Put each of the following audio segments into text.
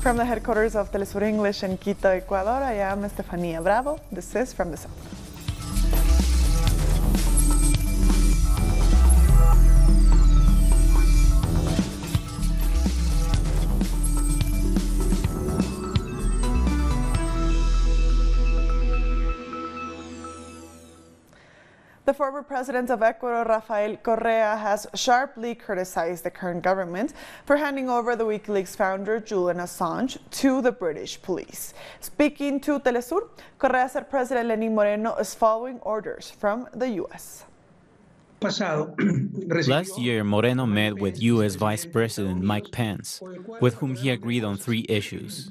From the headquarters of Telesur English in Quito, Ecuador, I am Estefania Bravo. This is From the South. The former president of Ecuador, Rafael Correa, has sharply criticized the current government for handing over the WikiLeaks founder, Julian Assange, to the British police. Speaking to Telesur, Correa said President Lenín Moreno is following orders from the U.S. Last year, Moreno met with U.S. Vice President Mike Pence, with whom he agreed on 3 issues.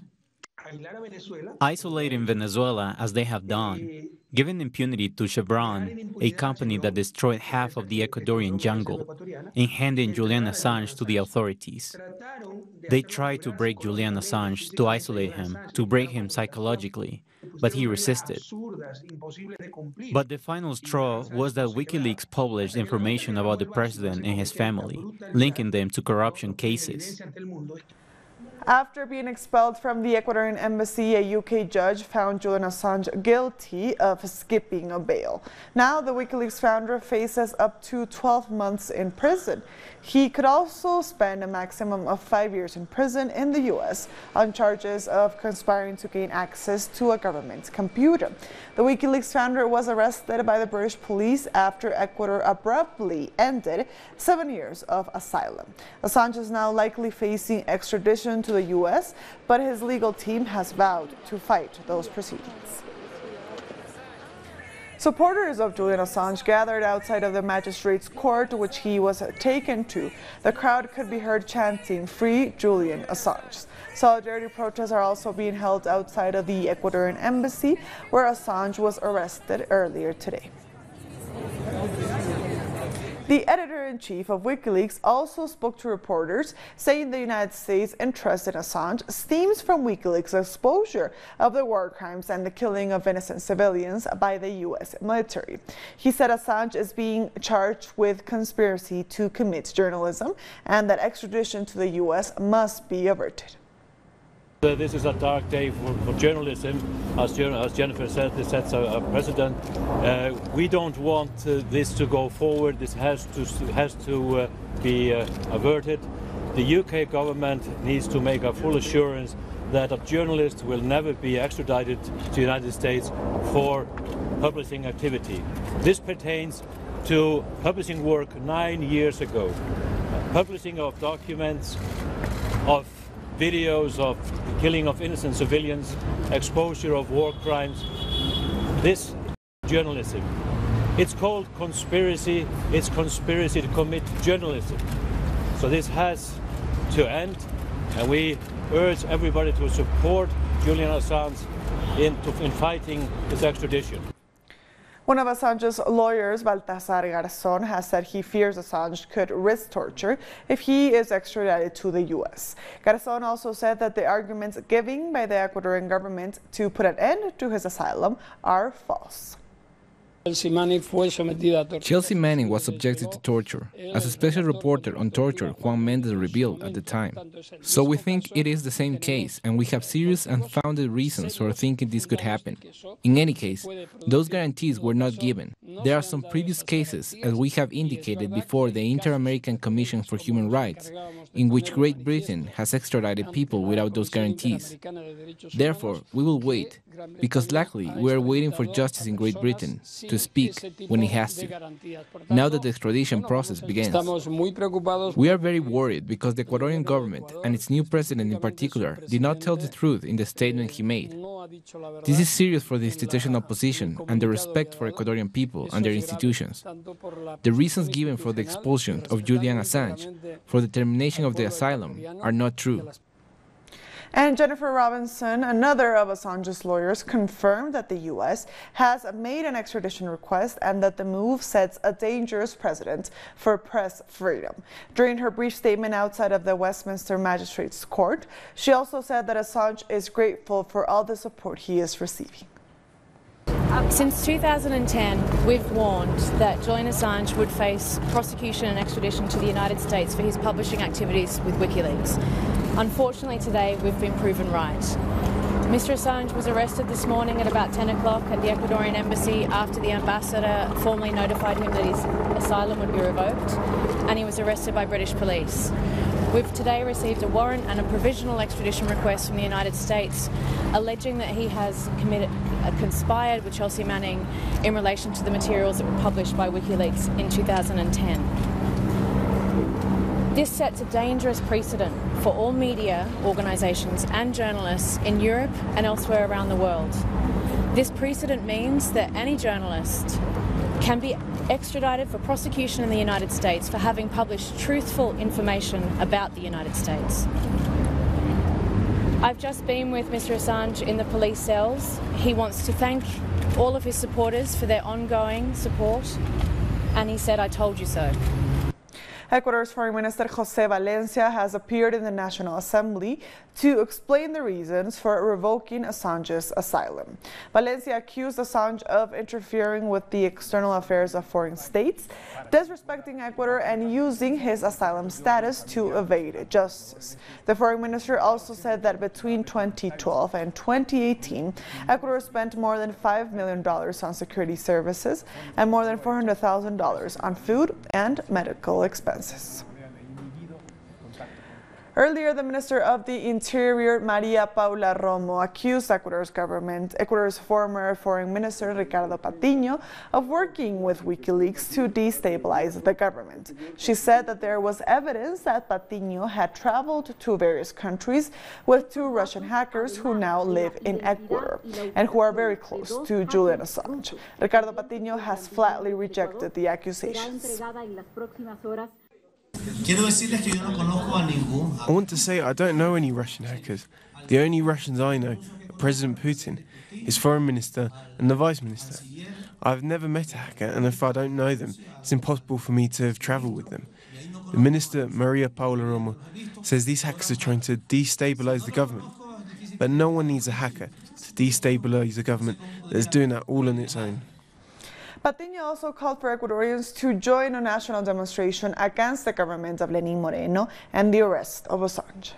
Isolating Venezuela as they have done, giving impunity to Chevron, a company that destroyed half of the Ecuadorian jungle, and handing Julian Assange to the authorities. They tried to break Julian Assange, to isolate him, to break him psychologically, but he resisted. But the final straw was that WikiLeaks published information about the president and his family, linking them to corruption cases. After being expelled from the Ecuadorian embassy, a UK judge found Julian Assange guilty of skipping a bail. Now, the WikiLeaks founder faces up to 12 months in prison. He could also spend a maximum of 5 years in prison in the US on charges of conspiring to gain access to a government computer. The WikiLeaks founder was arrested by the British police after Ecuador abruptly ended 7 years of asylum. Assange is now likely facing extradition to the U.S., but his legal team has vowed to fight those proceedings. Supporters of Julian Assange gathered outside of the magistrate's court, which he was taken to. The crowd could be heard chanting, "Free Julian Assange." Solidarity protests are also being held outside of the Ecuadorian embassy, where Assange was arrested earlier today. The editor-in-chief of WikiLeaks also spoke to reporters, saying the United States' interest in Assange stems from WikiLeaks' exposure of the war crimes and the killing of innocent civilians by the U.S. military. He said Assange is being charged with conspiracy to commit journalism and that extradition to the U.S. must be averted. This is a dark day for journalism. As Jennifer said, this sets a precedent. We don't want this to go forward. This has to be averted. The UK government needs to make a full assurance that a journalist will never be extradited to the United States for publishing activity. This pertains to publishing work 9 years ago. Publishing of documents, of videos of killing of innocent civilians, exposure of war crimes. This journalism. It's called conspiracy. It's conspiracy to commit journalism. So this has to end, and we urge everybody to support Julian Assange in fighting his extradition. One of Assange's lawyers, Baltasar Garzón, has said he fears Assange could risk torture if he is extradited to the U.S. Garzón also said that the arguments given by the Ecuadorian government to put an end to his asylum are false. Chelsea Manning was subjected to torture, as a special reporter on torture Juan Mendez revealed at the time. So we think it is the same case, and we have serious and founded reasons for thinking this could happen. In any case, those guarantees were not given. There are some previous cases, as we have indicated before, the Inter-American Commission for Human Rights, in which Great Britain has extradited people without those guarantees. Therefore, we will wait, because luckily we are waiting for justice in Great Britain to speak when he has to, now that the extradition process begins. We are very worried because the Ecuadorian government, and its new president in particular, did not tell the truth in the statement he made. This is serious for the institutional position and the respect for Ecuadorian people and their institutions. The reasons given for the expulsion of Julian Assange, for the termination of the asylum, are not true. And Jennifer Robinson, another of Assange's lawyers, confirmed that the U.S. has made an extradition request and that the move sets a dangerous precedent for press freedom. During her brief statement outside of the Westminster Magistrates Court, she also said that Assange is grateful for all the support he is receiving. Since 2010, we've warned that Julian Assange would face prosecution and extradition to the United States for his publishing activities with WikiLeaks. Unfortunately today we've been proven right. Mr. Assange was arrested this morning at about 10 o'clock at the Ecuadorian embassy after the ambassador formally notified him that his asylum would be revoked, and he was arrested by British police. We've today received a warrant and a provisional extradition request from the United States alleging that he has conspired with Chelsea Manning in relation to the materials that were published by WikiLeaks in 2010. This sets a dangerous precedent for all media organisations and journalists in Europe and elsewhere around the world. This precedent means that any journalist can be extradited for prosecution in the United States for having published truthful information about the United States. I've just been with Mr. Assange in the police cells. He wants to thank all of his supporters for their ongoing support, and he said, "I told you so." Ecuador's Foreign Minister José Valencia has appeared in the National Assembly to explain the reasons for revoking Assange's asylum. Valencia accused Assange of interfering with the external affairs of foreign states, disrespecting Ecuador, and using his asylum status to evade justice. The foreign minister also said that between 2012 and 2018, Ecuador spent more than $5 million on security services and more than $400,000 on food and medical expenses. Earlier, the Minister of the Interior, Maria Paula Romo, accused Ecuador's former Foreign Minister, Ricardo Patiño, of working with WikiLeaks to destabilize the government. She said that there was evidence that Patiño had traveled to various countries with two Russian hackers who now live in Ecuador and who are very close to Julian Assange. Ricardo Patiño has flatly rejected the accusations. I want to say I don't know any Russian hackers. The only Russians I know are President Putin, his foreign minister, and the vice minister. I've never met a hacker, and if I don't know them, it's impossible for me to have travelled with them. The minister, Maria Paula Romo, says these hackers are trying to destabilise the government. But no one needs a hacker to destabilise a government that is doing that all on its own. Patiño also called for Ecuadorians to join a national demonstration against the government of Lenín Moreno and the arrest of Assange.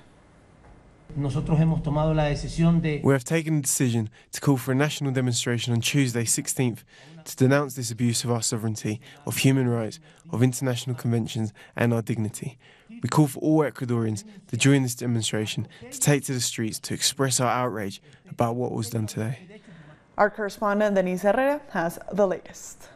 We have taken a decision to call for a national demonstration on Tuesday 16th to denounce this abuse of our sovereignty, of human rights, of international conventions and our dignity. We call for all Ecuadorians to join this demonstration, to take to the streets to express our outrage about what was done today. Our correspondent Denise Herrera has the latest.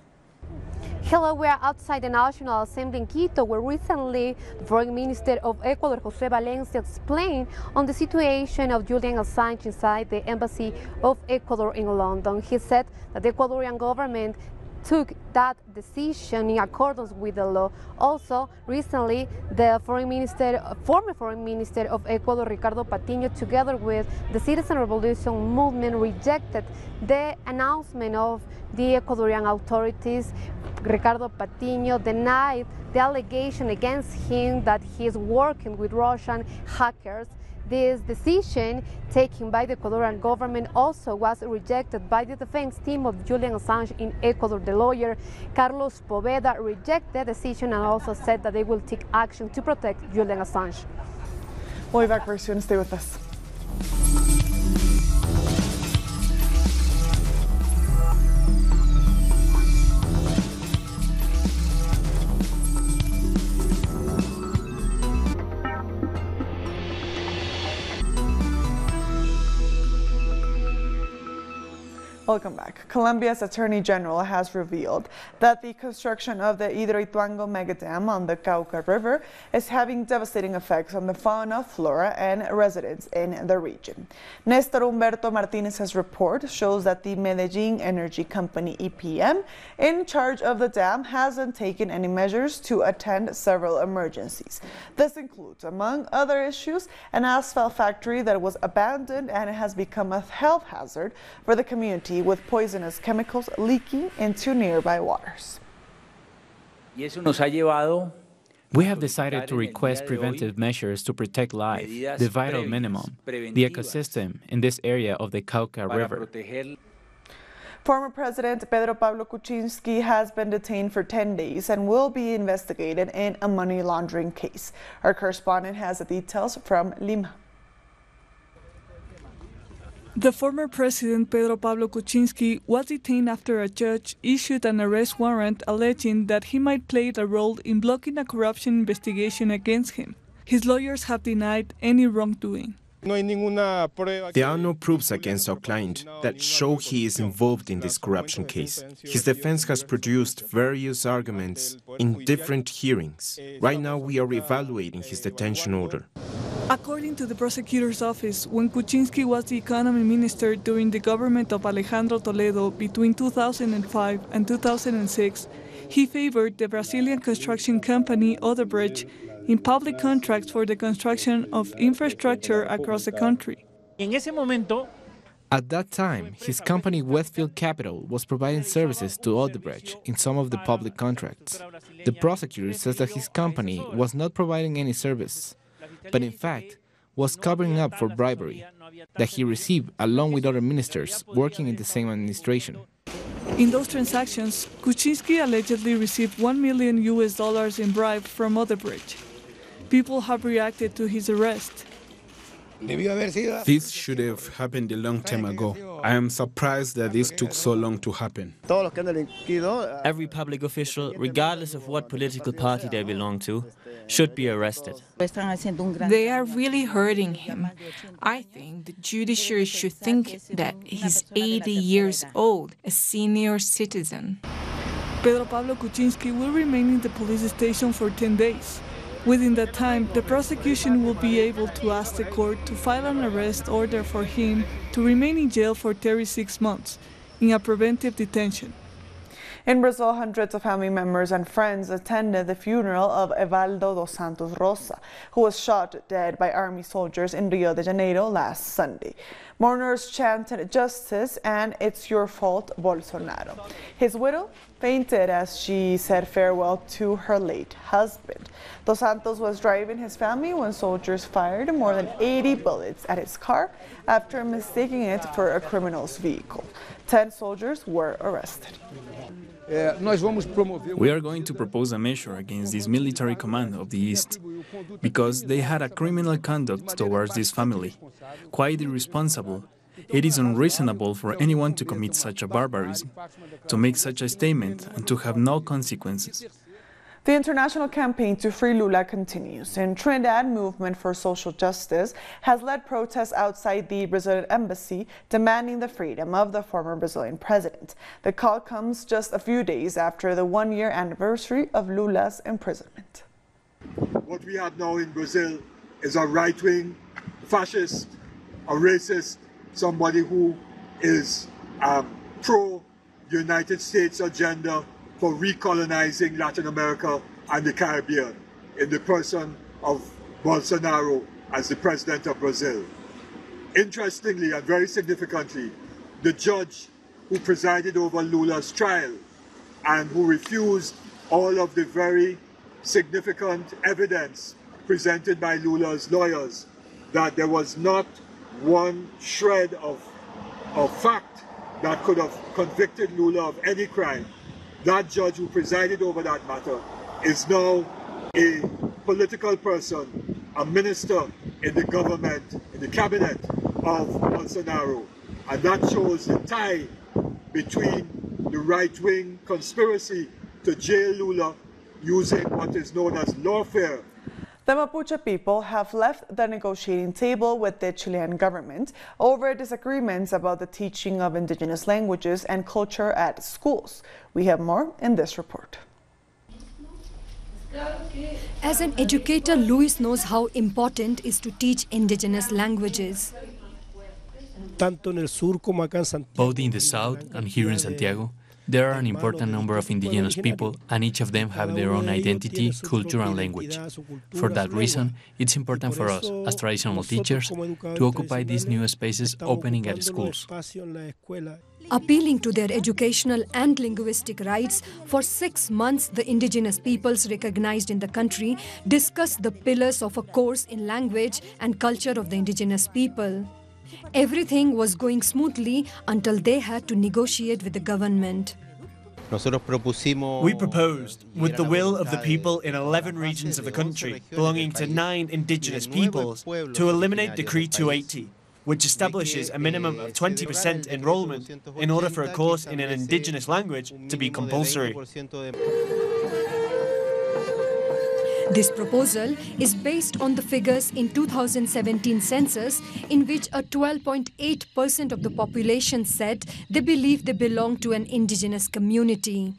Hello, we are outside the National Assembly in Quito, where recently the Foreign Minister of Ecuador, José Valencia, explained on the situation of Julian Assange inside the Embassy of Ecuador in London. He said that the Ecuadorian government took that decision in accordance with the law. Also, recently, the former Foreign Minister of Ecuador, Ricardo Patiño, together with the Citizen Revolution movement, rejected the announcement of the Ecuadorian authorities. Ricardo Patiño denied the allegation against him that he is working with Russian hackers. This decision taken by the Ecuadorian government also was rejected by the defense team of Julian Assange in Ecuador. The lawyer Carlos Poveda rejected the decision and also said that they will take action to protect Julian Assange. We'll be back very soon. Stay with us. Welcome back. Colombia's Attorney General has revealed that the construction of the Hidroituango mega dam on the Cauca River is having devastating effects on the fauna, flora, and residents in the region. Néstor Humberto Martínez's report shows that the Medellin Energy Company, EPM, in charge of the dam, hasn't taken any measures to attend several emergencies. This includes, among other issues, an asphalt factory that was abandoned and has become a health hazard for the community, with poisonous chemicals leaking into nearby waters. We have decided to request preventive measures to protect life, the vital minimum, the ecosystem in this area of the Cauca River. Former President Pedro Pablo Kuczynski has been detained for 10 days and will be investigated in a money laundering case. Our correspondent has the details from Lima. The former president, Pedro Pablo Kuczynski, was detained after a judge issued an arrest warrant alleging that he might play a role in blocking a corruption investigation against him. His lawyers have denied any wrongdoing. There are no proofs against our client that show he is involved in this corruption case. His defense has produced various arguments in different hearings. Right now we are evaluating his detention order. According to the prosecutor's office, when Kuczynski was the economy minister during the government of Alejandro Toledo between 2005 and 2006, he favored the Brazilian construction company Odebrecht in public contracts for the construction of infrastructure across the country. At that time, his company Westfield Capital was providing services to Odebrecht in some of the public contracts. The prosecutor says that his company was not providing any service, but in fact was covering up for bribery that he received along with other ministers working in the same administration. In those transactions, Kuczynski allegedly received $1 million in bribe from Odebrecht. People have reacted to his arrest. This should have happened a long time ago. I am surprised that this took so long to happen. Every public official, regardless of what political party they belong to, should be arrested. They are really hurting him. I think the judiciary should think that he's 80 years old, a senior citizen. Pedro Pablo Kuczynski will remain in the police station for 10 days. Within that time, the prosecution will be able to ask the court to file an arrest order for him to remain in jail for 36 months in a preventive detention. In Brazil, hundreds of family members and friends attended the funeral of Evaldo dos Santos Rosa, who was shot dead by army soldiers in Rio de Janeiro last Sunday. Mourners chanted "Justice" and "It's your fault, Bolsonaro." His widow fainted as she said farewell to her late husband. Dos Santos was driving his family when soldiers fired more than 80 bullets at his car after mistaking it for a criminal's vehicle. 10 soldiers were arrested. We are going to propose a measure against this military command of the East because they had a criminal conduct towards this family, quite irresponsible. It is unreasonable for anyone to commit such a barbarism, to make such a statement and to have no consequences. The international campaign to free Lula continues. In Trinidad, movement for social justice has led protests outside the Brazilian embassy demanding the freedom of the former Brazilian president. The call comes just a few days after the one-year anniversary of Lula's imprisonment. What we have now in Brazil is a right-wing fascist, a racist, somebody who is pro-United States agenda for recolonizing Latin America and the Caribbean in the person of Bolsonaro as the president of Brazil. Interestingly and very significantly, the judge who presided over Lula's trial and who refused all of the very significant evidence presented by Lula's lawyers that there was not one shred of fact that could have convicted Lula of any crime. That judge who presided over that matter is now a political person, a minister in the government, in the cabinet of Bolsonaro. And that shows the tie between the right-wing conspiracy to jail Lula using what is known as lawfare. The Mapuche people have left the negotiating table with the Chilean government over disagreements about the teaching of indigenous languages and culture at schools. We have more in this report. As an educator, Luis knows how important it is to teach indigenous languages. Both in the south and here in Santiago, there are an important number of indigenous people, and each of them have their own identity, culture, and language. For that reason, it's important for us, as traditional teachers, to occupy these new spaces opening at schools. Appealing to their educational and linguistic rights, for 6 months the indigenous peoples recognized in the country discussed the pillars of a course in language and culture of the indigenous people. Everything was going smoothly until they had to negotiate with the government. We proposed, with the will of the people in 11 regions of the country, belonging to 9 indigenous peoples, to eliminate Decree 280, which establishes a minimum of 20% enrollment in order for a course in an indigenous language to be compulsory. This proposal is based on the figures in 2017 census, in which a 12.8% of the population said they believe they belong to an indigenous community.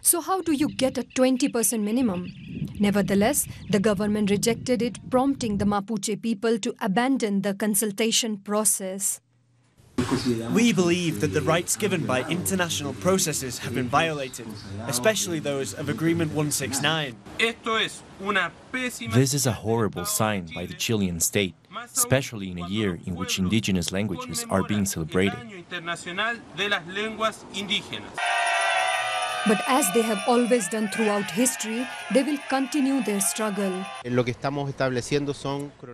So how do you get a 20% minimum? Nevertheless, the government rejected it, prompting the Mapuche people to abandon the consultation process. We believe that the rights given by international processes have been violated, especially those of Agreement 169. This is a horrible sign by the Chilean state, especially in a year in which indigenous languages are being celebrated. But as they have always done throughout history, they will continue their struggle.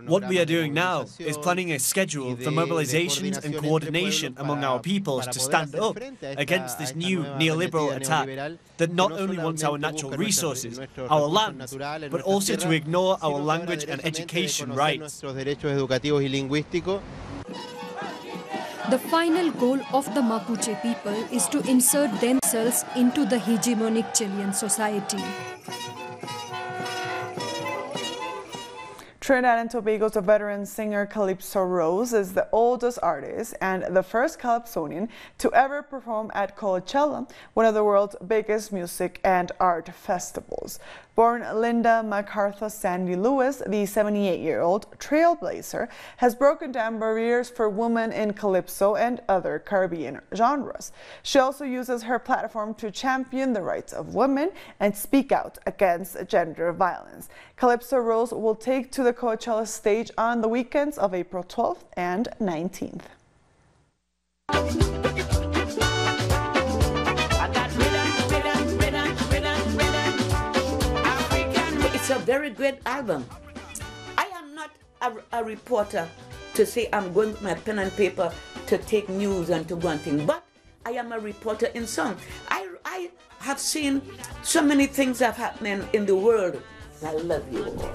What we are doing now is planning a schedule for mobilizations and coordination among our peoples to stand up against this new neoliberal attack that not only wants our natural resources, our lands, but also to ignore our language and education rights. The final goal of the Mapuche people is to insert themselves into the hegemonic Chilean society. Trinidad and Tobago's veteran singer Calypso Rose is the oldest artist and the first Calypsonian to ever perform at Coachella, one of the world's biggest music and art festivals. Born Linda MacArthur Sandy Lewis, the 78-year-old trailblazer has broken down barriers for women in Calypso and other Caribbean genres. She also uses her platform to champion the rights of women and speak out against gender violence. Calypso Rose will take to the Coachella stage on the weekends of April 12th and 19th. It's a very great album. I am not a reporter to say I'm going with my pen and paper to take news and to go and think, but I am a reporter in song. I have seen so many things that are happening in the world. I love you all.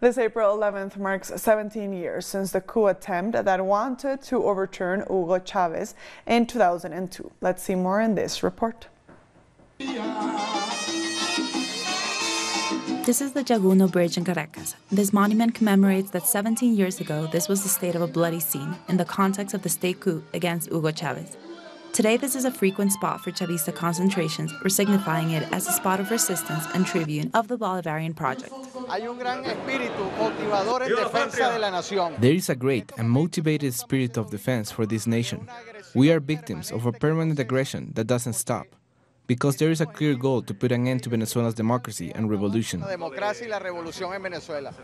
This April 11th marks 17 years since the coup attempt that wanted to overturn Hugo Chavez in 2002. Let's see more in this report. This is the Jaguno Bridge in Caracas. This monument commemorates that 17 years ago, this was the state of a bloody scene in the context of the state coup against Hugo Chavez. Today, this is a frequent spot for Chavista concentrations, or signifying it as a spot of resistance and tribune of the Bolivarian project. There is a great and motivated spirit of defense for this nation. We are victims of a permanent aggression that doesn't stop, because there is a clear goal to put an end to Venezuela's democracy and revolution. The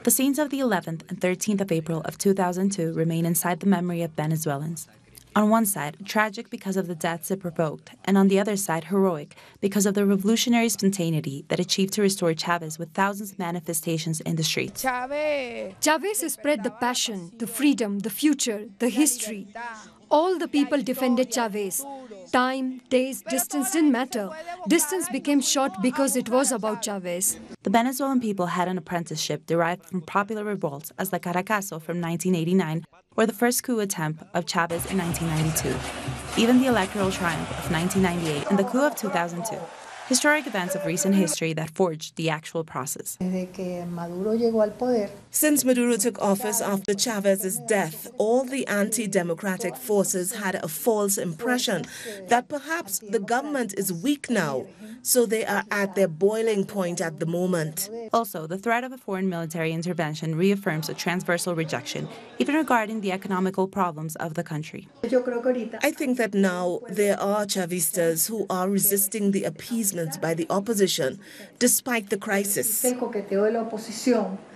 scenes of the 11th and 13th of April of 2002 remain inside the memory of Venezuelans. On one side, tragic because of the deaths it provoked, and on the other side, heroic because of the revolutionary spontaneity that achieved to restore Chavez with thousands of manifestations in the streets. Chavez spread the passion, the freedom, the future, the history. All the people defended Chavez. Time, days, distance didn't matter. Distance became short because it was about Chavez. The Venezuelan people had an apprenticeship derived from popular revolts as the Caracazo from 1989 or the first coup attempt of Chavez in 1992, even the electoral triumph of 1998 and the coup of 2002. Historic events of recent history that forged the actual process. Since Maduro took office after Chavez's death, all the anti-democratic forces had a false impression that perhaps the government is weak now, so they are at their boiling point at the moment. Also, the threat of a foreign military intervention reaffirms a transversal rejection, even regarding the economical problems of the country. I think that now there are Chavistas who are resisting the appeasement by the opposition, despite the crisis.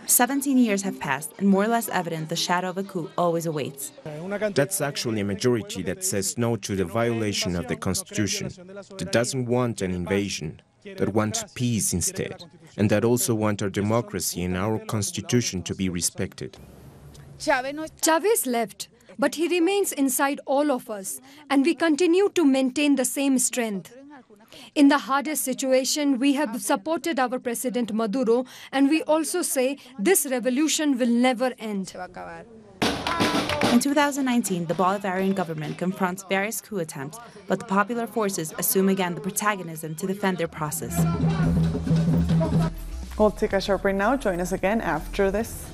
17 years have passed, and more or less evident the shadow of a coup always awaits. That's actually a majority that says no to the violation of the Constitution, that doesn't want an invasion. that want peace instead, and that also want our democracy and our constitution to be respected. Chavez left, but he remains inside all of us, and we continue to maintain the same strength. In the hardest situation, we have supported our President Maduro, and we also say this revolution will never end. In 2019, the Bolivarian government confronts various coup attempts, but the popular forces assume again the protagonism to defend their process. We'll take a short break now. Join us again after this.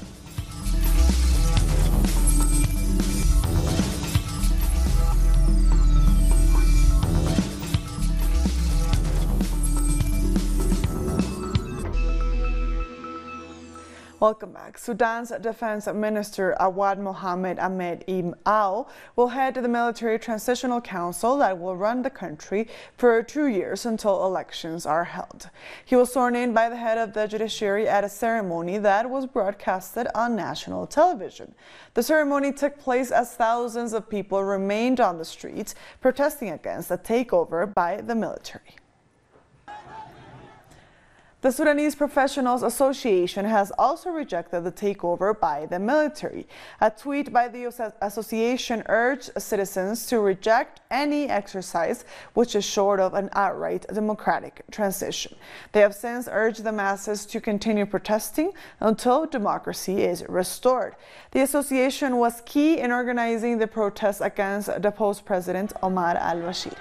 Welcome back. Sudan's Defense Minister Awad Mohamed Ahmed Ibn Al will head the Military Transitional Council that will run the country for 2 years until elections are held. He was sworn in by the head of the judiciary at a ceremony that was broadcasted on national television. The ceremony took place as thousands of people remained on the streets protesting against the takeover by the military. The Sudanese Professionals Association has also rejected the takeover by the military. A tweet by the association urged citizens to reject any exercise which is short of an outright democratic transition. They have since urged the masses to continue protesting until democracy is restored. The association was key in organizing the protests against deposed President Omar al-Bashir.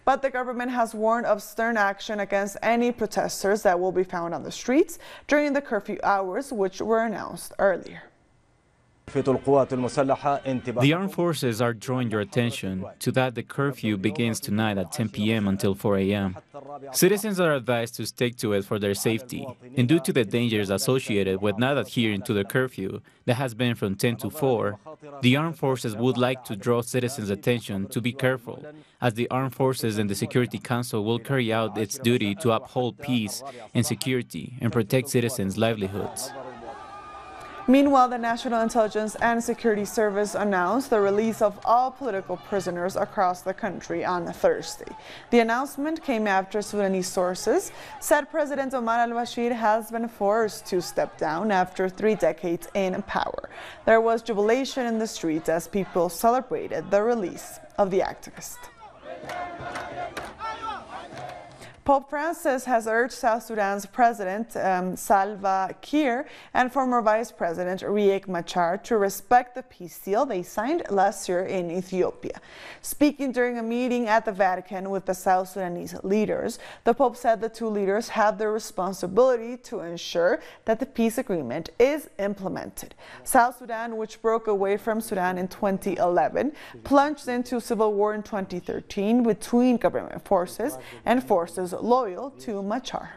But the government has warned of stern action against any protesters that will be found on the streets during the curfew hours, which were announced earlier. The armed forces are drawing your attention to that the curfew begins tonight at 10 p.m. until 4 a.m. Citizens are advised to stick to it for their safety, and due to the dangers associated with not adhering to the curfew that has been from 10 to 4, the armed forces would like to draw citizens' attention to be careful, as the armed forces and the Security Council will carry out its duty to uphold peace and security and protect citizens' livelihoods. Meanwhile, the National Intelligence and Security Service announced the release of all political prisoners across the country on Thursday. The announcement came after Sudanese sources said President Omar al-Bashir has been forced to step down after 3 decades in power. There was jubilation in the streets as people celebrated the release of the activist. Pope Francis has urged South Sudan's President Salva Kiir and former Vice President Riek Machar to respect the peace deal they signed last year in Ethiopia. Speaking during a meeting at the Vatican with the South Sudanese leaders, the Pope said the two leaders have the responsibility to ensure that the peace agreement is implemented. South Sudan, which broke away from Sudan in 2011, plunged into civil war in 2013 between government forces and forces loyal to Machar.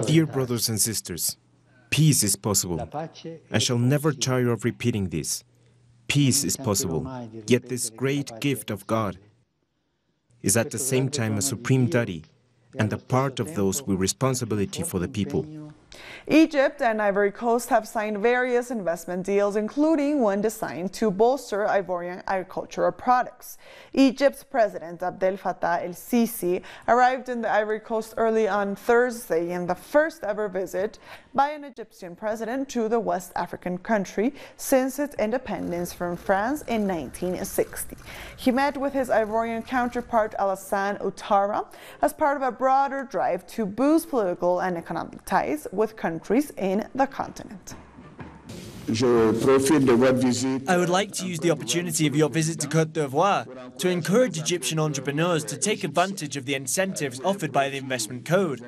Dear brothers and sisters, peace is possible. I shall never tire of repeating this. Peace is possible, yet this great gift of God is at the same time a supreme duty and a part of those with responsibility for the people. Egypt and Ivory Coast have signed various investment deals, including one designed to bolster Ivorian agricultural products. Egypt's President Abdel Fattah el-Sisi arrived in the Ivory Coast early on Thursday in the first ever visit by an Egyptian president to the West African country since its independence from France in 1960. He met with his Ivorian counterpart Alassane Ouattara as part of a broader drive to boost political and economic ties with countries in the continent. I would like to use the opportunity of your visit to Côte d'Ivoire to encourage Egyptian entrepreneurs to take advantage of the incentives offered by the Investment Code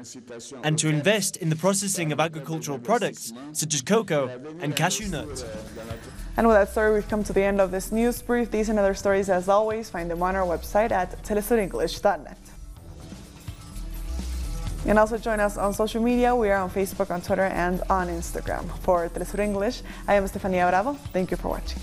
and to invest in the processing of agricultural products such as cocoa and cashew nuts. And with that story, we've come to the end of this news brief. These and other stories, as always, find them on our website at telesurenglish.net. And also join us on social media. We are on Facebook, on Twitter, and on Instagram. For Telesur English, I am Estefania Bravo. Thank you for watching.